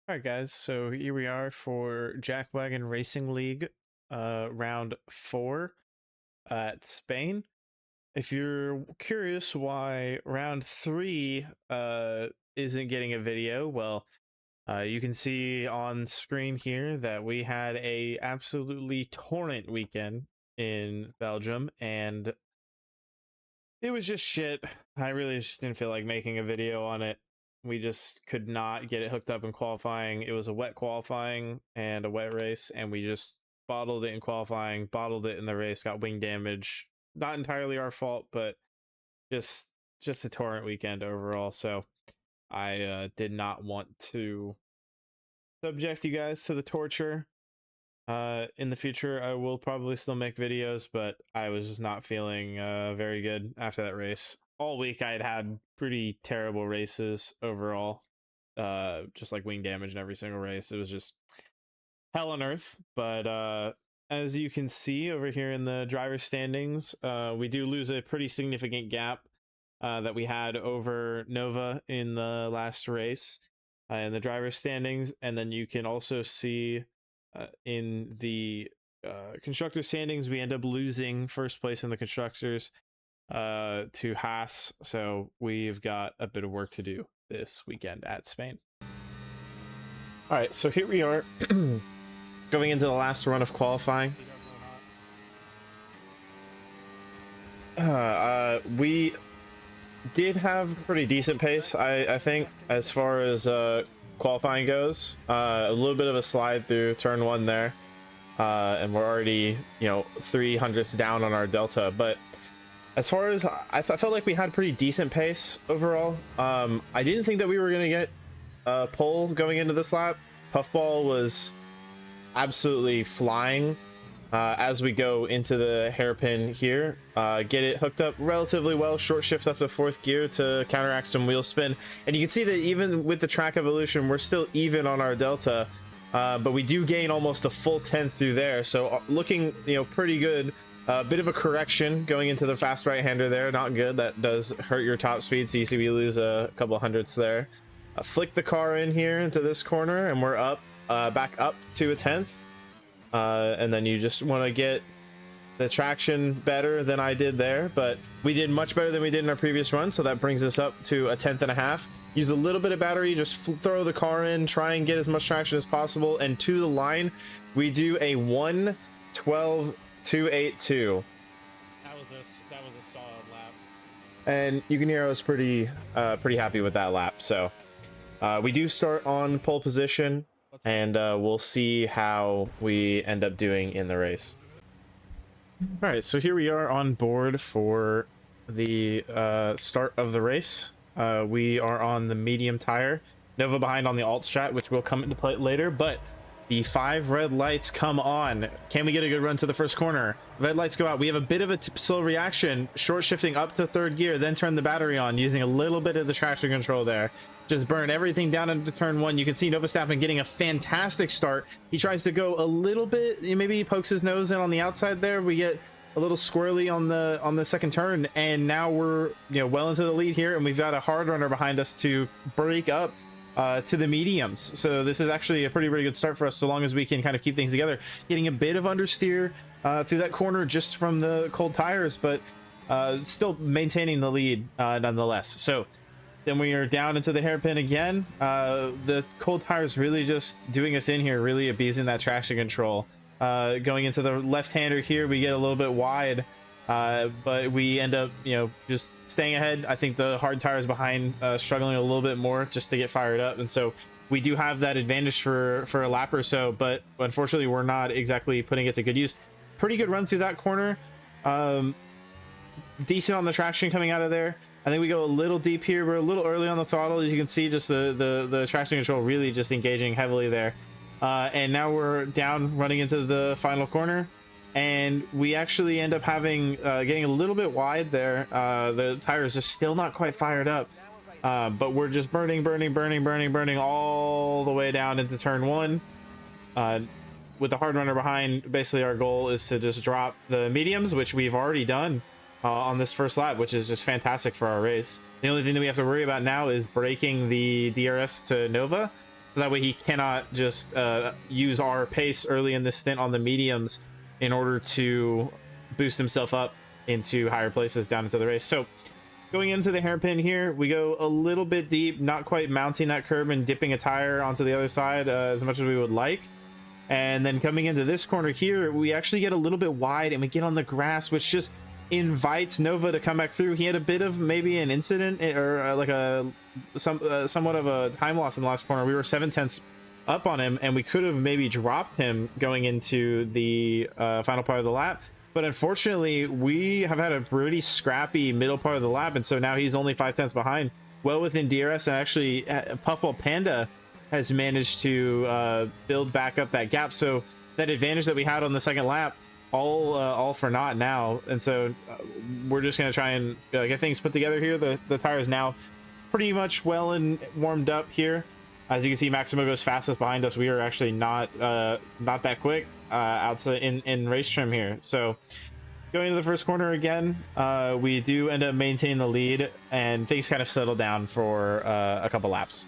All right, guys. So here we are for Jackwagon Racing League, round 4 at Spain. If you're curious why round 3 isn't getting a video, well, you can see on screen here that we had a absolutely torrent weekend in Belgium, and it was just shit. I really just didn't feel like making a video on it. We just could not get it hooked up in qualifying. It was a wet qualifying and a wet race, and we just bottled it in qualifying, bottled it in the race, got wing damage. Not entirely our fault, but just just a torrent weekend overall. So I did not want to subject you guys to the torture. In the future, I will probably still make videos, but I was just not feeling very good after that race. All week, I had pretty terrible races overall, just like wing damage in every single race. It was just hell on earth. But as you can see over here in the driver standings, we do lose a pretty significant gap that we had over Nova in the last race in the driver standings. And then you can also see in the constructor standings, we end up losing first place in the constructors to Haas. So we've got a bit of work to do this weekend at Spain. All right, so here we are going into the last run of qualifying. We did have pretty decent pace, I think, as far as qualifying goes. A little bit of a slide through turn 1 there, and we're already 300ths down on our delta. But as far as I felt like we had pretty decent pace overall. I didn't think that we were gonna get a pole going into this lap. Puffball was absolutely flying as we go into the hairpin here. Get it hooked up relatively well, short shift up to 4th gear to counteract some wheel spin, and you can see that even with the track evolution, we're still even on our delta, but we do gain almost a full 10th through there, so looking pretty good. A bit of a correction going into the fast right-hander there, not good. That does hurt your top speed, so you see we lose a couple hundredths there. Flick the car in here into this corner, and we're up back up to a 10th. And then you just want to get the traction better than I did there, but we did much better than we did in our previous run, so that brings us up to a 10th and a half. Use a little bit of battery, just throw the car in, try and get as much traction as possible, and to the line we do a 1:12.282. That was a solid lap, and you can hear I was pretty happy with that lap. So we do start on pole position, and we'll see how we end up doing in the race. All right, so here we are on board for the start of the race. We are on the medium tire. Nova behind on the alt strat, which will come into play later, but the 5 red lights come on. Can we get a good run to the first corner? Red lights go out. We have a bit of a slow reaction, short shifting up to 3rd gear, then turn the battery on using a little bit of the traction control there. Just burn everything down into turn 1. You can see Nova Stappen getting a fantastic start. He tries to go a little bit, maybe he pokes his nose in on the outside there. We get a little squirrely on the second turn, and now we're well into the lead here, and we've got a hard runner behind us to break up to the mediums. So this is actually a pretty good start for us, so long as we can kind of keep things together. Getting a bit of understeer through that corner just from the cold tires, but still maintaining the lead nonetheless. So then we are down into the hairpin again. The cold tires really just doing us in here, really abusing that traction control. Going into the left-hander here, we get a little bit wide, but we end up just staying ahead. I think the hard tires behind struggling a little bit more just to get fired up, and so we do have that advantage for a lap or so, but unfortunately we're not exactly putting it to good use. Pretty good run through that corner. Decent on the traction coming out of there. I think we go a little deep here. We're a little early on the throttle, as you can see. Just the traction control really just engaging heavily there. And now we're down running into the final corner, and we actually end up having getting a little bit wide there. The tires just still not quite fired up, but we're just burning all the way down into turn 1. With the hard runner behind, basically our goal is to just drop the mediums, which we've already done on this first lap, which is just fantastic for our race. The only thing that we have to worry about now is breaking the DRS to Nova, So that way he cannot just use our pace early in this stint on the mediums in order to boost himself up into higher places down into the race. So going into the hairpin here, we go a little bit deep, not quite mounting that curb and dipping a tire onto the other side as much as we would like. And then coming into this corner here, we actually get a little bit wide and we get on the grass, which just invites Nova to come back through. He had a bit of maybe an incident or like somewhat of a time loss in the last corner. We were 7/10 up on him and we could have maybe dropped him going into the final part of the lap. But unfortunately, we have had a pretty scrappy middle part of the lap, and so now he's only 5/10 behind, well within DRS. And actually, Puffball Panda has managed to build back up that gap. So that advantage that we had on the second lap, all for naught now. And so we're just going to try and get things put together here. The tire is now pretty much well and warmed up here. As you can see, Maximo goes fastest behind us. We are actually not that quick outside in race trim here. So going into the first corner again, we do end up maintaining the lead, and things kind of settle down for a couple laps.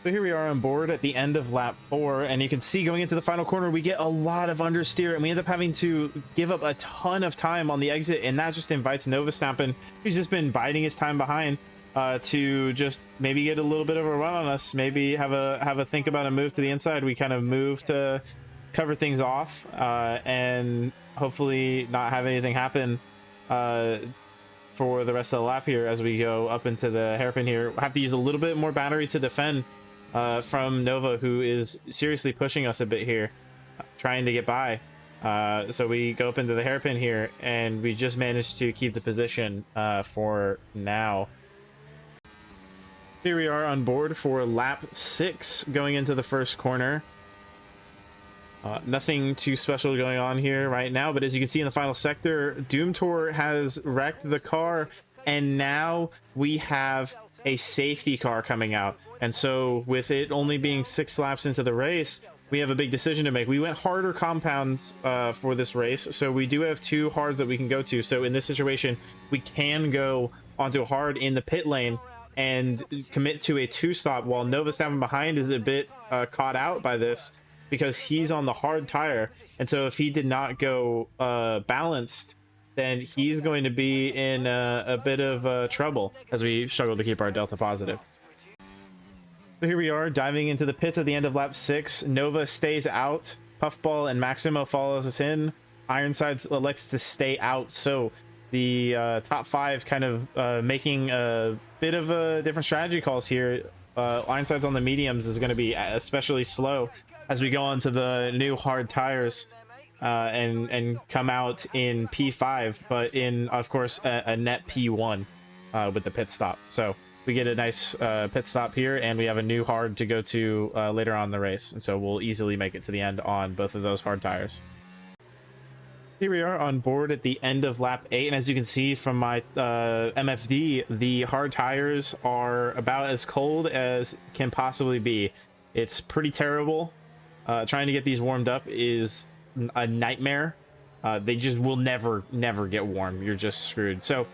So here we are on board at the end of lap 4, and you can see going into the final corner, we get a lot of understeer, and we end up having to give up a ton of time on the exit, and that just invites Nova Stampin', who's just been biding his time behind, to just maybe get a little bit of a run on us, maybe have a think about a move to the inside. We kind of move to cover things off and hopefully not have anything happen for the rest of the lap here as we go up into the hairpin here. Have to use a little bit more battery to defend from Nova, who is seriously pushing us a bit here, trying to get by. So we go up into the hairpin here, and we just managed to keep the position for now. Here we are on board for lap 6 going into the first corner. Nothing too special going on here right now, but as you can see in the final sector, Doomtor has wrecked the car, and now we have a safety car coming out. And so with it only being 6 laps into the race, we have a big decision to make. We went harder compounds for this race, so we do have 2 hards that we can go to. So in this situation, we can go onto a hard in the pit lane and commit to a 2-stop, while Nova Stampin' behind is a bit caught out by this because he's on the hard tire. And so if he did not go balanced, then he's going to be in a bit of trouble as we struggle to keep our delta positive. So here we are diving into the pits at the end of lap 6. Nova stays out. Puffball and Maximo follows us in. Ironsides elects to stay out. So the top 5 kind of making a bit of a different strategy calls here. Ironsides on the mediums is going to be especially slow as we go on to the new hard tires and come out in P5, but in, of course, a net P1 with the pit stop. So we get a nice pit stop here, and we have a new hard to go to later on in the race. And so we'll easily make it to the end on both of those hard tires. Here we are on board at the end of lap 8, and as you can see from my MFD, the hard tires are about as cold as can possibly be. It's pretty terrible. Trying to get these warmed up is a nightmare. They just will never get warm. You're just screwed. So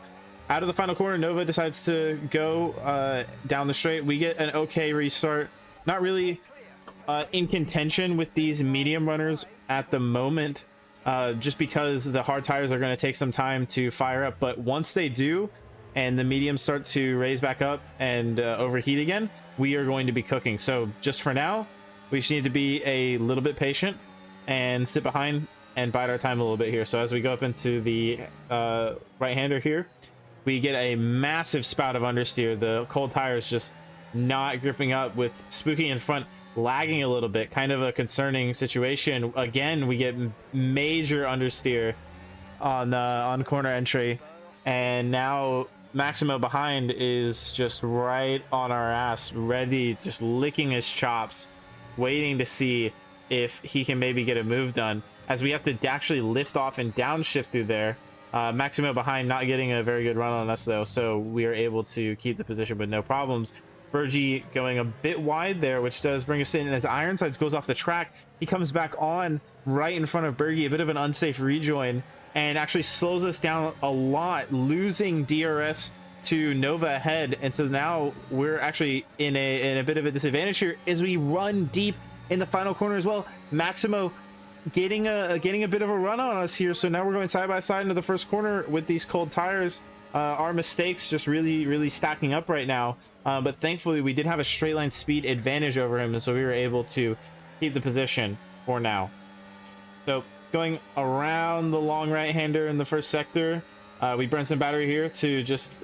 out of the final corner, Nova decides to go down the straight. We get an okay restart. Not really in contention with these medium runners at the moment, just because the hard tires are going to take some time to fire up. But once they do, and the mediums start to raise back up and overheat again, we are going to be cooking. So just for now, we just need to be a little bit patient and sit behind and bide our time a little bit here. So as we go up into the right-hander here, we get a massive spout of understeer. The cold tires just not gripping up, with Spooky in front lagging a little bit. Kind of a concerning situation. Again, we get major understeer on corner entry, and now Maximo behind is just right on our ass, ready, just licking his chops, waiting to see if he can maybe get a move done, as we have to actually lift off and downshift through there. Maximo behind not getting a very good run on us though, so we are able to keep the position with no problems. Bergie going a bit wide there, which does bring us in, and as Ironsides goes off the track, he comes back on right in front of Bergie, a bit of an unsafe rejoin, and actually slows us down a lot, losing DRS to Nova ahead, and so now we're actually in a bit of a disadvantage here as we run deep in the final corner as well. Maximo getting a bit of a run on us here, so now we're going side by side into the first corner with these cold tires. Our mistakes just really stacking up right now, but thankfully we did have a straight line speed advantage over him, and so we were able to keep the position for now. So going around the long right-hander in the first sector, we burned some battery here to just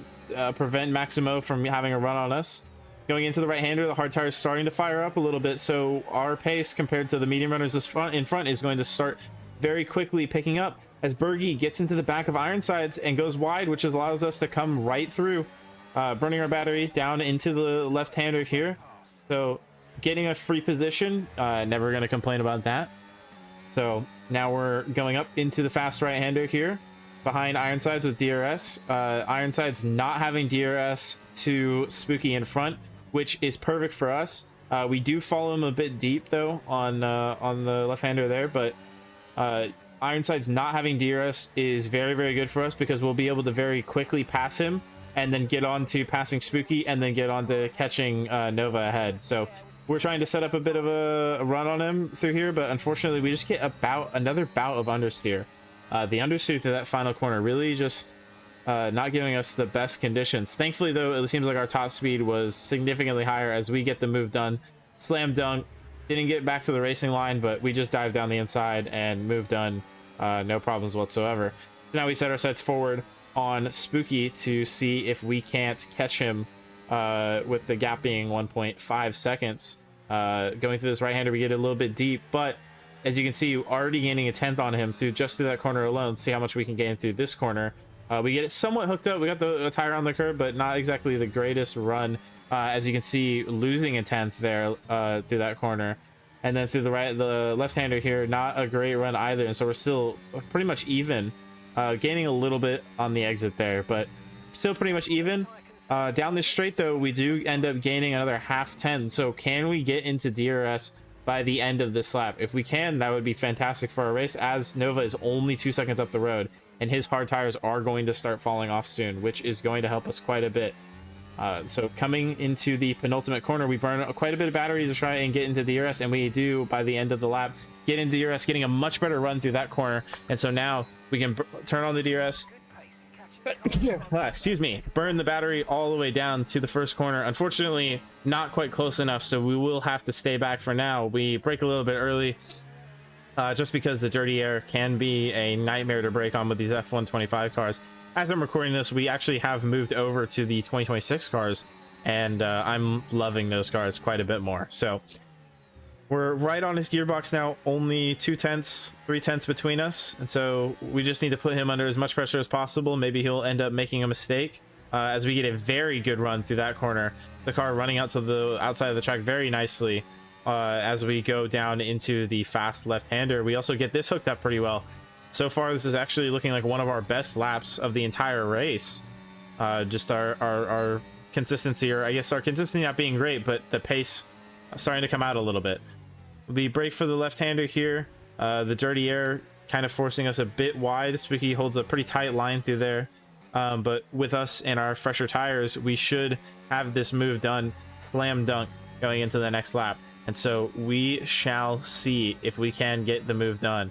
prevent Maximo from having a run on us. Going into the right-hander, the hard tire is starting to fire up a little bit, so our pace compared to the medium runners in front is going to start very quickly picking up as Bergie gets into the back of Ironsides and goes wide, which allows us to come right through, burning our battery down into the left-hander here. So getting a free position, never going to complain about that. So now we're going up into the fast right-hander here behind Ironsides with DRS. Ironsides not having DRS to Spooky in front, which is perfect for us. We do follow him a bit deep though on the left-hander there, but Ironsides not having DRS is very good for us because we'll be able to very quickly pass him and then get on to passing Spooky and then get on to catching Nova ahead. So we're trying to set up a bit of a run on him through here, but unfortunately we just get another bout of understeer. The understeer to that final corner really just not giving us the best conditions. Thankfully though, it seems like our top speed was significantly higher as we get the move done. Slam dunk, didn't get back to the racing line, but we just dived down the inside and move done, no problems whatsoever. Now we set our sights forward on Spooky to see if we can't catch him with the gap being 1.5 seconds. Going through this right-hander, we get a little bit deep, but as you can see, already gaining a 10th on him through that corner alone. See how much we can gain through this corner. We get it somewhat hooked up. We got the tire on the curb, but not exactly the greatest run. As you can see, losing a 10th there through that corner. And then through the left-hander here, not a great run either. And so we're still pretty much even, gaining a little bit on the exit there, but still pretty much even. Down this straight though, we do end up gaining another half 10. So can we get into DRS by the end of this lap? If we can, that would be fantastic for our race, as Nova is only 2 seconds up the road and his hard tires are going to start falling off soon, which is going to help us quite a bit. So coming into the penultimate corner, we burn quite a bit of battery to try and get into DRS, and we do by the end of the lap get into DRS, getting a much better run through that corner. And so now we can turn on the DRS, excuse me, burn the battery all the way down to the first corner. Unfortunately, not quite close enough, so we will have to stay back for now. We break a little bit early, just because the dirty air can be a nightmare to break on with these F125 cars. As I'm recording this, we actually have moved over to the 2026 cars, and I'm loving those cars quite a bit more. So we're right on his gearbox now, only 3/10 between us, and so we just need to put him under as much pressure as possible. Maybe he'll end up making a mistake, as we get a very good run through that corner. The car running out to the outside of the track very nicely. As we go down into the fast left-hander, we also get this hooked up pretty well. So far, this is actually looking like one of our best laps of the entire race. Just our consistency, or I guess our consistency not being great, but the pace starting to come out a little bit. We brake for the left-hander here. The dirty air kind of forcing us a bit wide. Spooky holds a pretty tight line through there. But with us and our fresher tires, we should have this move done, slam dunk, going into the next lap. And so we shall see if we can get the move done.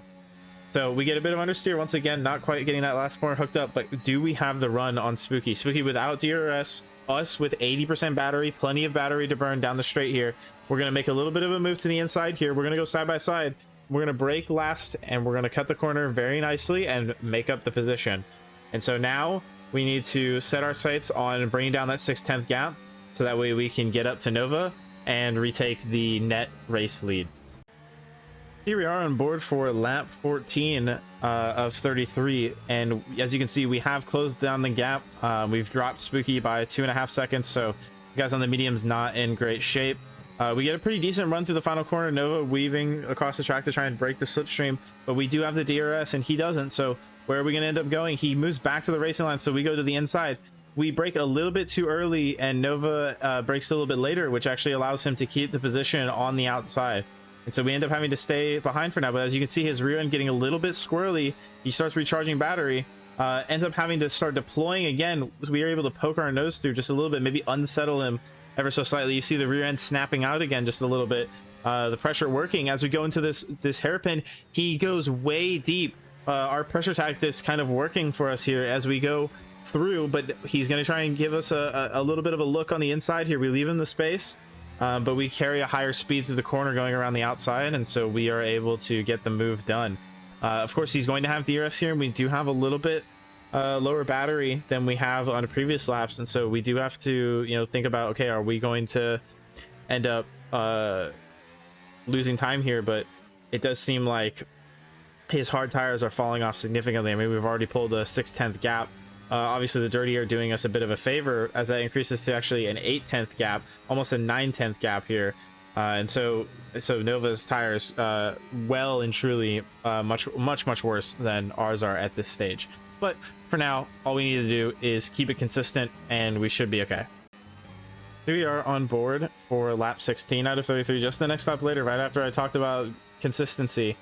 So we get a bit of understeer once again, not quite getting that last corner hooked up, but do we have the run on Spooky? Spooky without DRS, us with 80% battery, plenty of battery to burn down the straight here. We're going to make a little bit of a move to the inside here. We're going to go side by side. We're going to brake last, and we're going to cut the corner very nicely and make up the position. And so now we need to set our sights on bringing down that 6/10 gap, so that way we can get up to Nova and retake the net race lead. Here we are on board for lap 14 of 33, and as you can see, we have closed down the gap. We've dropped Spooky by 2.5 seconds, so guys on the medium's not in great shape. We get a pretty decent run through the final corner. Nova weaving across the track to try and break the slipstream, but we do have the DRS and he doesn't. So where are we going to end up going? He moves back to the racing line, so we go to the inside. We break a little bit too early, and Nova breaks a little bit later, which actually allows him to keep the position on the outside. And so we end up having to stay behind for now. But as you can see, his rear end getting a little bit squirrely. He starts recharging battery. ends up having to start deploying again. We are able to poke our nose through just a little bit, maybe unsettle him ever so slightly. You see the rear end snapping out again just a little bit. The pressure working as we go into this hairpin. He goes way deep. Our pressure tactics kind of working for us here as we go through, but he's going to try and give us a little bit of a look on the inside here. We leave him the space, but we carry a higher speed through the corner going around the outside, and so we are able to get the move done. Of course, he's going to have DRS here, and we do have a little bit lower battery than we have on previous laps, and so we do have to, you know, think about, okay, are we going to end up losing time here? But it does seem like his hard tires are falling off significantly. I mean, we've already pulled a 6/10 gap. Obviously the dirty are doing us a bit of a favor as that increases to actually an 8/10 gap, almost a 9/10 gap here. And so Nova's tires well and truly much worse than ours are at this stage. But for now, all we need to do is keep it consistent and we should be okay. Here we are on board for lap 16 out of 33, just the next lap later, right after I talked about consistency.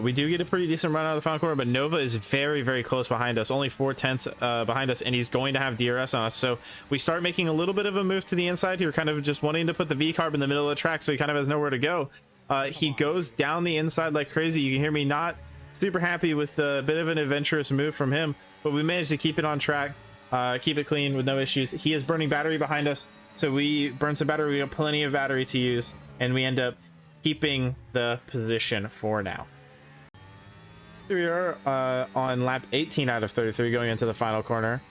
We do get a pretty decent run out of the final corner, but Nova is very close behind us, only 4/10 behind us, and he's going to have DRS on us. So we start making a little bit of a move to the inside here, kind of just wanting to put the V-carb in the middle of the track so he kind of has nowhere to go. He goes down the inside like crazy. You can hear me not super happy with a bit of an adventurous move from him, but we managed to keep it on track, keep it clean with no issues. He is burning battery behind us, so we burn some battery. We have plenty of battery to use, and we end up keeping the position for now. Here we are on lap 18 out of 33 going into the final corner.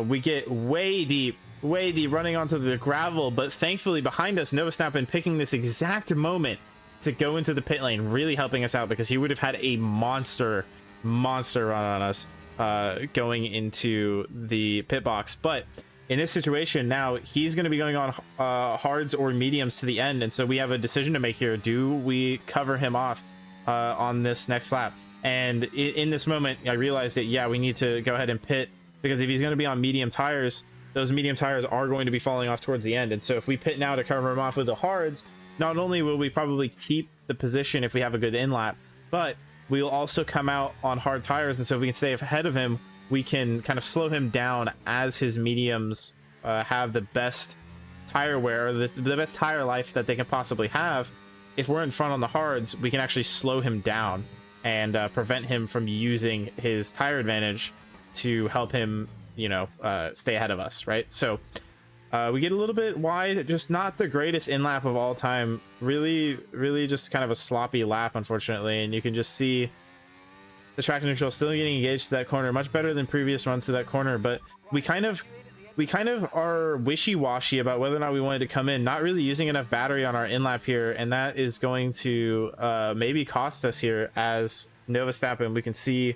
We get way deep running onto the gravel, but thankfully behind us, Nova Snappin picking this exact moment to go into the pit lane, really helping us out, because he would have had a monster run on us going into the pit box. But in this situation now, he's going to be going on hards or mediums to the end, and so we have a decision to make here. Do we cover him off on this next lap? And in this moment, I realized that, yeah, we need to go ahead and pit, because if he's going to be on medium tires, those medium tires are going to be falling off towards the end. And so if we pit now to cover him off with the hards, not only will we probably keep the position if we have a good in lap, but we'll also come out on hard tires. And so if we can stay ahead of him, we can kind of slow him down as his mediums have the best tire wear, or the best tire life that they can possibly have. If we're in front on the hards, we can actually slow him down and prevent him from using his tire advantage to help him, you know, stay ahead of us, right? So we get a little bit wide, just not the greatest in lap of all time. Really just kind of a sloppy lap, unfortunately. And you can just see the traction neutral still getting engaged to that corner, much better than previous runs to that corner. But we kind of are wishy-washy about whether or not we wanted to come in, not really using enough battery on our in-lap here, and that is going to maybe cost us here as Nova Snappin. We can see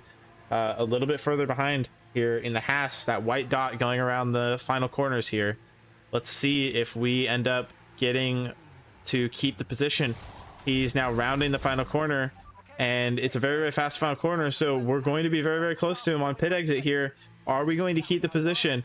a little bit further behind here in the Haas, that white dot going around the final corners here. Let's see if we end up getting to keep the position. He's now rounding the final corner, and it's a very fast final corner, so we're going to be very close to him on pit exit here. Are we going to keep the position?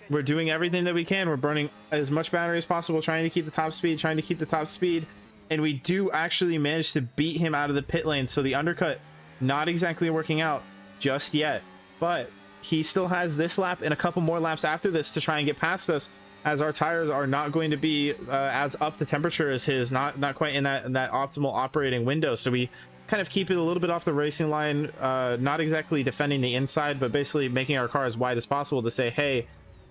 We're doing everything that we can. We're burning as much battery as possible, trying to keep the top speed, and we do actually manage to beat him out of the pit lane. So the undercut not exactly working out just yet, but he still has this lap and a couple more laps after this to try and get past us, as our tires are not going to be as up to temperature as his, not quite in that optimal operating window. So we kind of keep it a little bit off the racing line, not exactly defending the inside, but basically making our car as wide as possible to say, hey,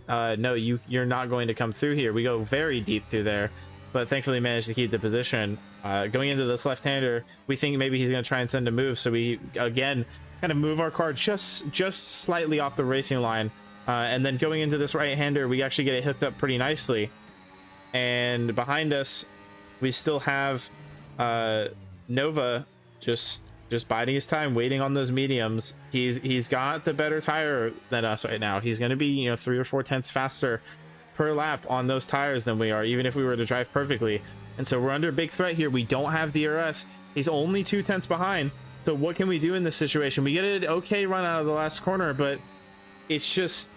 no, you're not going to come through here. We go very deep through there, but thankfully managed to keep the position. Going into this left-hander, we think maybe he's going to try and send a move, so we again kind of move our car just slightly off the racing line, and then going into this right-hander, we actually get it hooked up pretty nicely. And behind us, we still have Nova just biding his time, waiting on those mediums. He's got the better tire than us right now. He's going to be, you know, 3 or 4 tenths faster per lap on those tires than we are, even if we were to drive perfectly. And so we're under big threat here. We don't have DRS. He's only 2 tenths behind. So what can we do in this situation? We get an okay run out of the last corner, but it's just,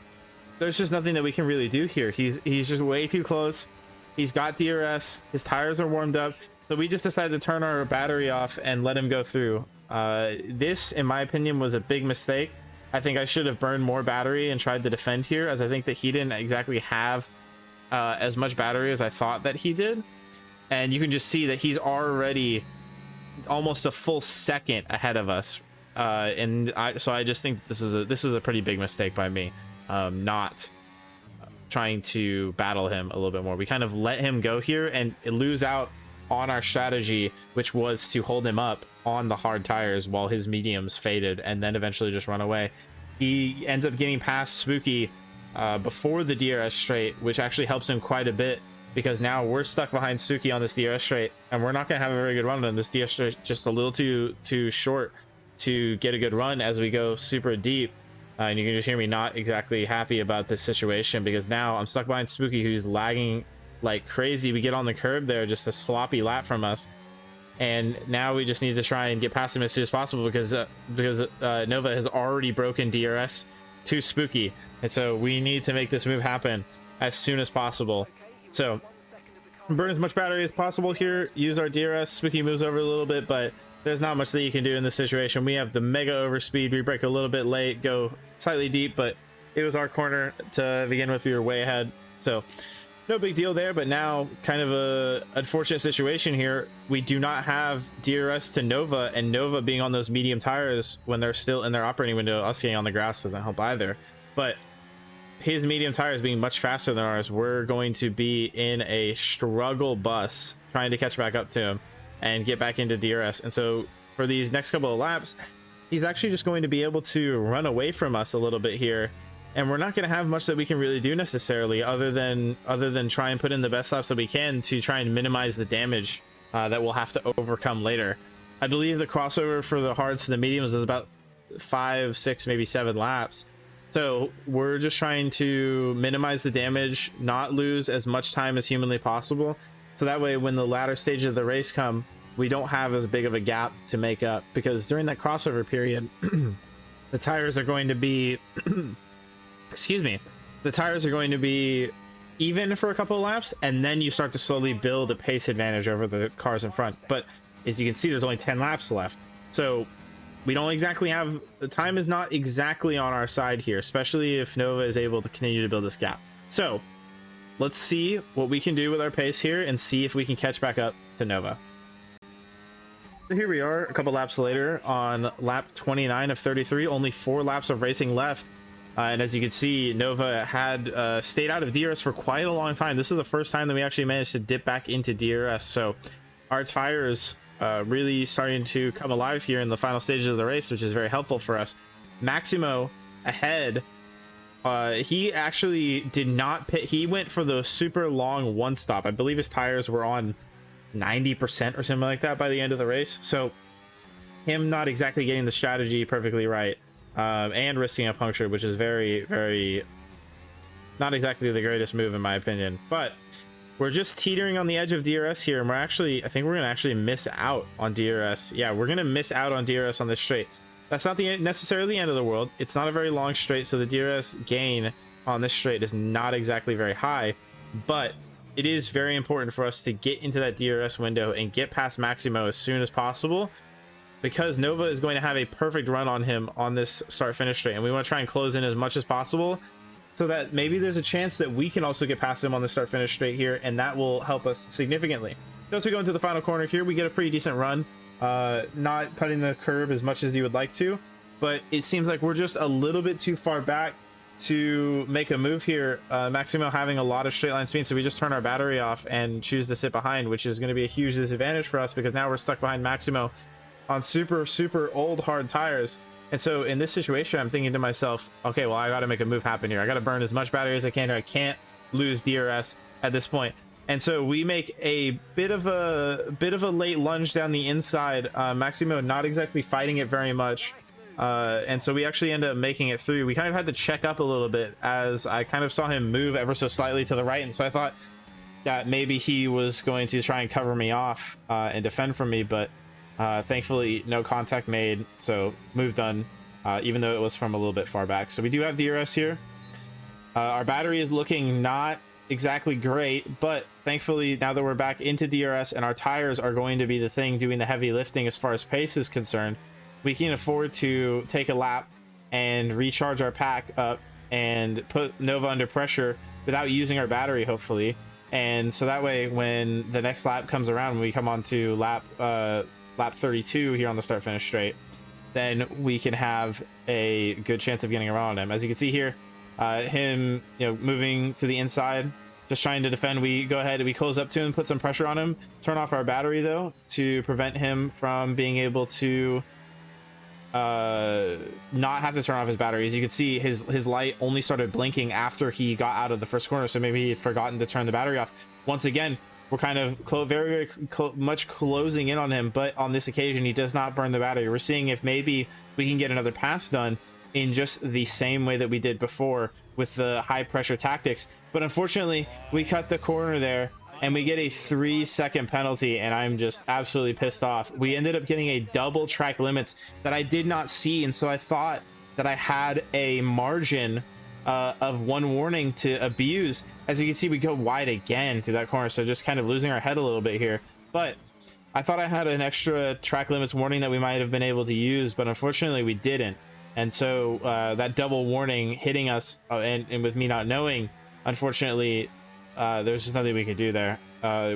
there's just nothing that we can really do here. He's just way too close. He's got DRS. His tires are warmed up. So we just decided to turn our battery off and let him go through. This, in my opinion, was a big mistake. I think I should have burned more battery and tried to defend here, as I think that he didn't exactly have as much battery as I thought that he did. And you can just see that he's already almost a full second ahead of us. So I just think this is a pretty big mistake by me, not trying to battle him a little bit more. We kind of let him go here and lose out on our strategy, which was to hold him up on the hard tires while his mediums faded and then eventually just run away. He ends up getting past Spooky before the DRS straight, which actually helps him quite a bit, because now we're stuck behind Suki on this DRS straight and we're not going to have a very good run on this DRS straight, just a little too short to get a good run as we go super deep. And you can just hear me not exactly happy about this situation, because now I'm stuck behind Spooky, who's lagging like crazy. We get on the curb there, just a sloppy lap from us, and now we just need to try and get past him as soon as possible, because Nova has already broken DRS to Spooky, and so we need to make this move happen as soon as possible. So burn as much battery as possible here, use our DRS. Spooky moves over a little bit, but there's not much that you can do in this situation. We have the mega overspeed, we break a little bit late, go slightly deep, but it was our corner to begin with. We were way ahead, so no big deal there. But now kind of a unfortunate situation here. We do not have DRS to Nova, and Nova being on those medium tires when they're still in their operating window, us getting on the grass doesn't help either. But his medium tires being much faster than ours, we're going to be in a struggle bus trying to catch back up to him and get back into DRS. And so for these next couple of laps, he's actually just going to be able to run away from us a little bit here, and we're not going to have much that we can really do necessarily, other than try and put in the best laps that we can to try and minimize the damage that we'll have to overcome later. I believe the crossover for the hards to the mediums is about 5, 6, maybe 7 laps. So we're just trying to minimize the damage, not lose as much time as humanly possible, so that way when the latter stage of the race come, we don't have as big of a gap to make up, because during that crossover period the tires are going to be excuse me, the tires are going to be even for a couple of laps, and then you start to slowly build a pace advantage over the cars in front. But as you can see, there's only 10 laps left, so we don't exactly have, the time is not exactly on our side here, especially if Nova is able to continue to build this gap. So let's see what we can do with our pace here and see if we can catch back up to Nova. So here we are a couple laps later on lap 29 of 33, only 4 laps of racing left. And as you can see, Nova had stayed out of DRS for quite a long time. This is the first time that we actually managed to dip back into DRS. So our tires really starting to come alive here in the final stages of the race, which is very helpful for us. Maximo ahead. He actually did not pit. He went for the super long one stop. I believe his tires were on 90% or something like that by the end of the race. So him not exactly getting the strategy perfectly right, and risking a puncture, which is very, very not exactly the greatest move in my opinion. But we're just teetering on the edge of DRS here, and we're actually, I think we're gonna actually miss out on DRS. Yeah, we're gonna miss out on DRS on this straight. That's not necessarily the end of the world. It's not a very long straight, so the DRS gain on this straight is not exactly very high, but it is very important for us to get into that DRS window and get past Maximo as soon as possible, because Nova is going to have a perfect run on him on this start finish straight, and we want to try and close in as much as possible so that maybe there's a chance that we can also get past him on the start finish straight here, and that will help us significantly. As we go into the final corner here, we get a pretty decent run, not cutting the curb as much as you would like to, but it seems like we're just a little bit too far back to make a move here. Maximo having a lot of straight line speed, so we just turn our battery off and choose to sit behind, which is going to be a huge disadvantage for us, because now we're stuck behind Maximo on super old hard tires. And so in this situation, I'm thinking to myself, okay, well, I got to make a move happen here. I got to burn as much battery as I can here. I can't lose DRS at this point. And so we make a bit of a late lunge down the inside. Maximo not exactly fighting it very much. And so we actually end up making it through. We kind of had to check up a little bit as I kind of saw him move ever so slightly to the right. And so I thought that maybe he was going to try and cover me off and defend from me. But thankfully, no contact made. So move done, even though it was from a little bit far back. So we do have DRS here. Our battery is looking not exactly great, but thankfully now that we're back into DRS and our tires are going to be the thing doing the heavy lifting as far as pace is concerned, we can afford to take a lap and recharge our pack up and put Nova under pressure without using our battery, hopefully. And so that way, when the next lap comes around, when we come on to lap 32 here on the start finish straight, then we can have a good chance of getting around him. As you can see here, him, moving to the inside, just trying to defend. We go ahead and we close up to him, put some pressure on him, turn off our battery though to prevent him from being able to not have to turn off his battery. As you can see, his light only started blinking after he got out of the first corner, so maybe he had forgotten to turn the battery off. Once again, we're kind of very much closing in on him, but on this occasion he does not burn the battery. We're seeing if maybe we can get another pass done in just the same way that we did before with the high pressure tactics, but unfortunately we cut the corner there and we get a 3-second penalty, and I'm just absolutely pissed off. We ended up getting a double track limits that I did not see, and so I thought that I had a margin of 1 warning to abuse. As you can see, we go wide again to that corner, so just kind of losing our head a little bit here. But I thought I had an extra track limits warning that we might have been able to use, but unfortunately we didn't. And so that double warning hitting us, and with me not knowing, unfortunately, there's just nothing we could do there.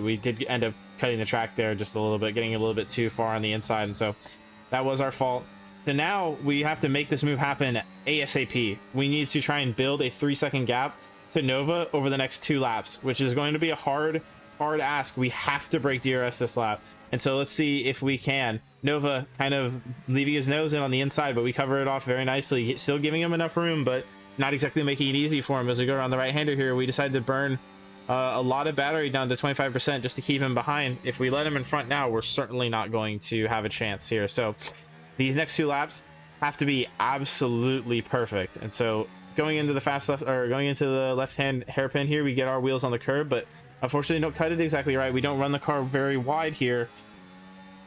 We did end up cutting the track there just a little bit, getting a little bit too far on the inside, and so that was our fault. So now we have to make this move happen ASAP. We need to try and build a 3-second gap to Nova over the next 2 laps, which is going to be a hard ask. We have to break DRS this lap, and so let's see if we can. Nova kind of leaving his nose in on the inside, but we cover it off very nicely, still giving him enough room, but not exactly making it easy for him. As we go around the right-hander here, we decided to burn a lot of battery down to 25% just to keep him behind. If we let him in front now, we're certainly not going to have a chance here. So these next 2 laps have to be absolutely perfect. And so going into the going into the left-hand hairpin here, we get our wheels on the curb, but unfortunately don't cut it exactly right. We don't run the car very wide here.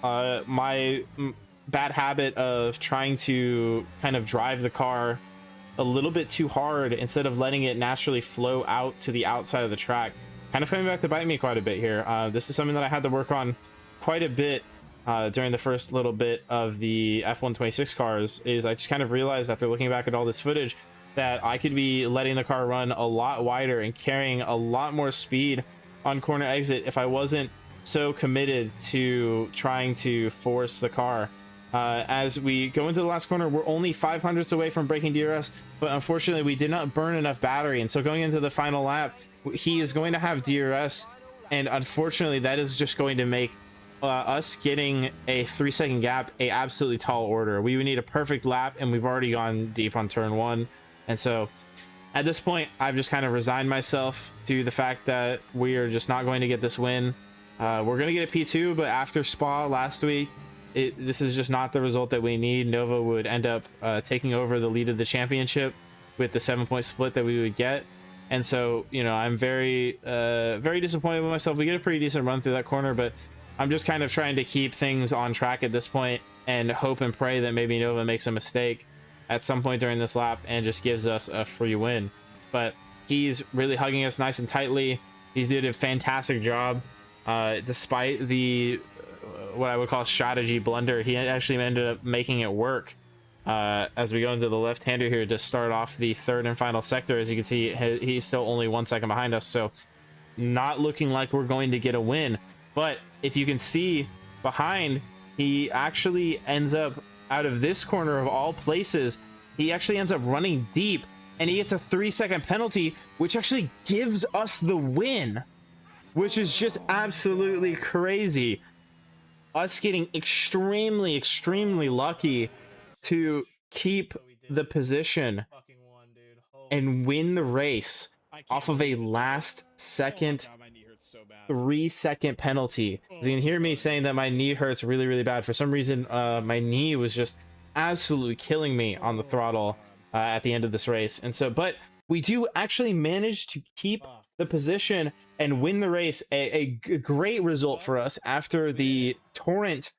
My bad habit of trying to kind of drive the car a little bit too hard instead of letting it naturally flow out to the outside of the track, kind of coming back to bite me quite a bit here. This is something that I had to work on quite a bit during the first little bit of the F126 cars. Is I just kind of realized after looking back at all this footage that I could be letting the car run a lot wider and carrying a lot more speed on corner exit if I wasn't so committed to trying to force the car. As we go into the last corner, we're only 500ths away from breaking DRS, but unfortunately we did not burn enough battery, and so going into the final lap, he is going to have DRS, and unfortunately that is just going to make us getting a 3-second gap a absolutely tall order. We would need a perfect lap, and we've already gone deep on turn 1, and so at this point I've just kind of resigned myself to the fact that we are just not going to get this win. We're going to get a P2, but after Spa last week, this is just not the result that we need. Nova would end up taking over the lead of the championship with the 7-point split that we would get. And so, I'm very disappointed with myself. We get a pretty decent run through that corner, but I'm just kind of trying to keep things on track at this point and hope and pray that maybe Nova makes a mistake at some point during this lap and just gives us a free win. But he's really hugging us nice and tightly. He's did a fantastic job. Despite the what I would call strategy blunder, he actually ended up making it work. As we go into the left-hander here to start off the 3rd and final sector, as you can see, he's still only 1 second behind us, so not looking like we're going to get a win. But if you can see behind, he actually ends up, out of this corner of all places, he actually ends up running deep, and he gets a 3-second penalty, which actually gives us the win, which is just absolutely crazy. Us getting extremely lucky to keep the position and win the race off of a last second 3-second penalty. You can hear me saying that my knee hurts really bad. For some reason, my knee was just absolutely killing me on the throttle at the end of this race. And so, but we do actually manage to keep the position and win the race. A great result for us after the torrent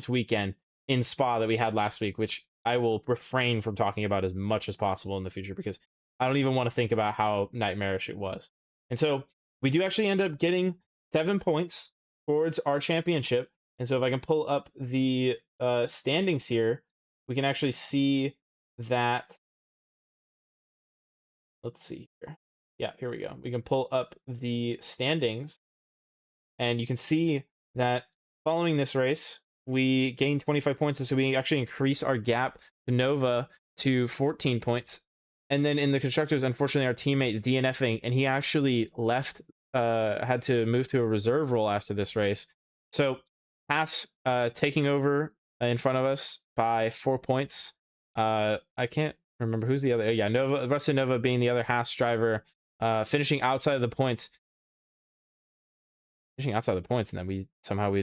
weekend in Spa that we had last week, which I will refrain from talking about as much as possible in the future because I don't even want to think about how nightmarish it was. And so we do actually end up getting 7 points towards our championship. And so if I can pull up the standings here, we can actually see that, let's see here. Yeah, here we go. We can pull up the standings, and you can see that following this race, we gained 25 points, and so we actually increase our gap to Nova to 14 points. And then in the constructors, unfortunately, our teammate DNFing, and he actually left, had to move to a reserve role after this race. So Haas taking over in front of us by 4 points. I can't remember who's the other. Yeah, Nova, Rustin Nova being the other Haas driver, finishing outside of the points. Outside the points, and then we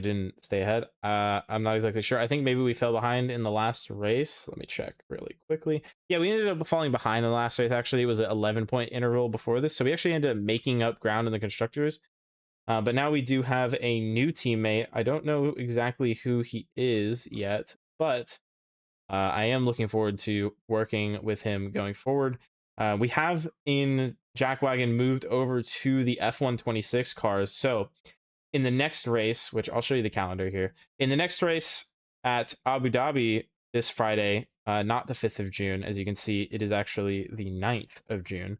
didn't stay ahead. I'm not exactly sure. I think maybe we fell behind in the last race. Let me check really quickly. Yeah, we ended up falling behind in the last race. Actually, it was an 11-point interval before this, so we actually ended up making up ground in the constructors. But now we do have a new teammate. I don't know exactly who he is yet, but I am looking forward to working with him going forward. We have in Jackwagon moved over to the F126 cars, so in the next race, which I'll show you the calendar here, in the next race at Abu Dhabi this Friday, not the 5th of June, as you can see, it is actually the 9th of June.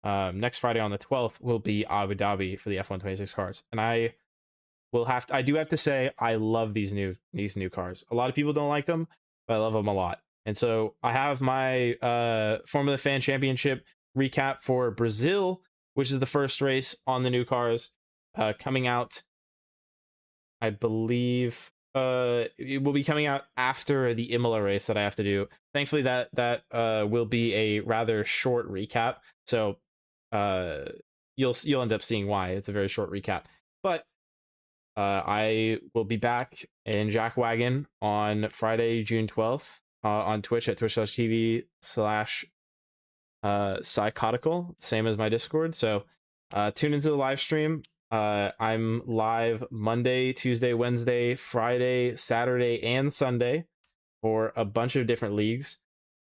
Next Friday on the 12th will be Abu Dhabi for the F126 cars. And I do have to say, I love these new cars. A lot of people don't like them, but I love them a lot. And so I have my Formula Fan Championship recap for Brazil, which is the first race on the new cars, coming out, I believe it will be coming out after the Imola race that I have to do. Thankfully, that will be a rather short recap, so you'll end up seeing why. It's a very short recap. But I will be back in Jackwagon on Friday, June 12th, on Twitch at twitch.tv/psychotical, same as my Discord. So tune into the live stream. I'm live Monday, Tuesday, Wednesday, Friday, Saturday, and Sunday for a bunch of different leagues.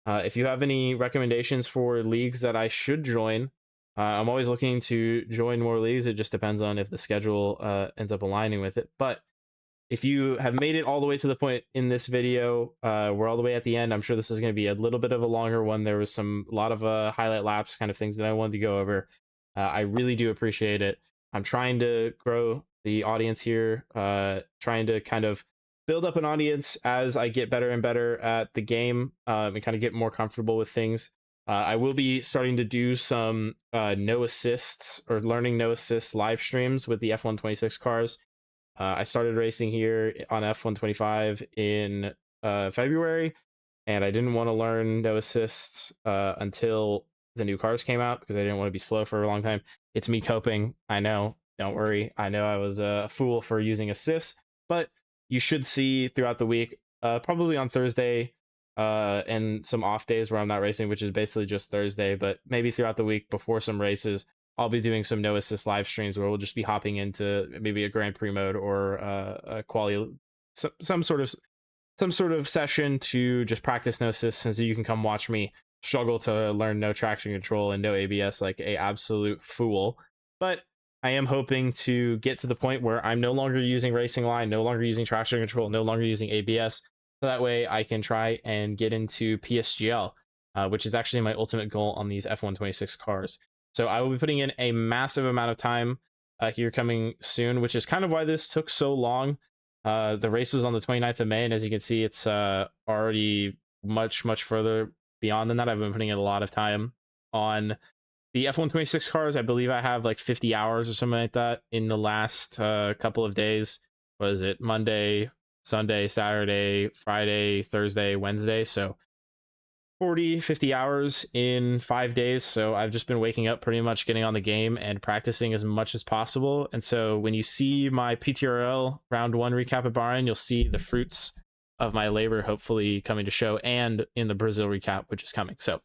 If you have any recommendations for leagues that I should join, I'm always looking to join more leagues. It just depends on if the schedule ends up aligning with it. But if you have made it all the way to the point in this video, we're all the way at the end. I'm sure this is going to be a little bit of a longer one. There was a lot of highlight laps kind of things that I wanted to go over. I really do appreciate it. I'm trying to grow the audience here, trying to kind of build up an audience as I get better and better at the game, and kind of get more comfortable with things. I will be starting to do some no assists or learning no assists live streams with the F126 cars. I started racing here on F125 in February, and I didn't want to learn no assists until the new cars came out because I didn't want to be slow for a long time. It's me coping. I know. Don't worry. I know I was a fool for using assists, but you should see throughout the week, probably on Thursday and some off days where I'm not racing, which is basically just Thursday, but maybe throughout the week before some races, I'll be doing some no assist live streams where we'll just be hopping into maybe a Grand Prix mode or a quali, some sort of session to just practice no assists, and so you can come watch me struggle to learn no traction control and no ABS like a absolute fool. But I am hoping to get to the point where I'm no longer using racing line, no longer using traction control, no longer using ABS, so that way I can try and get into PSGL, which is actually my ultimate goal on these F126 cars. So I will be putting in a massive amount of time here coming soon, which is kind of why this took so long. The race was on the 29th of May, and as you can see, it's already much further beyond than that. I've been putting in a lot of time on the F126 cars. I believe I have like 50 hours or something like that in the last couple of days. What is it? Monday, Sunday, Saturday, Friday, Thursday, Wednesday. So 50 hours in 5 days. So I've just been waking up pretty much, getting on the game and practicing as much as possible. And so when you see my PTRL round 1 recap at Bahrain, you'll see the fruits of my labor hopefully coming to show, and in the Brazil recap, which is coming. So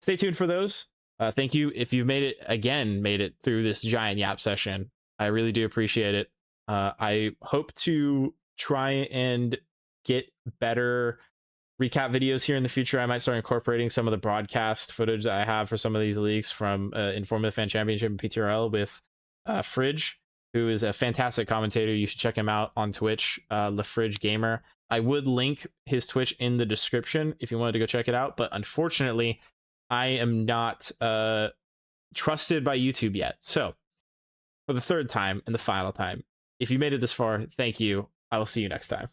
stay tuned for those. Thank you if you've made it through this giant yap session. I really do appreciate it. I hope to try and get better recap videos here in the future. I might start incorporating some of the broadcast footage that I have for some of these leagues from Formula Fan Championship and PTRL with Fridge, who is a fantastic commentator. You should check him out on Twitch, LaFridge Gamer. I would link his Twitch in the description if you wanted to go check it out. But unfortunately, I am not trusted by YouTube yet. So for the third time and the final time, if you made it this far, thank you. I will see you next time.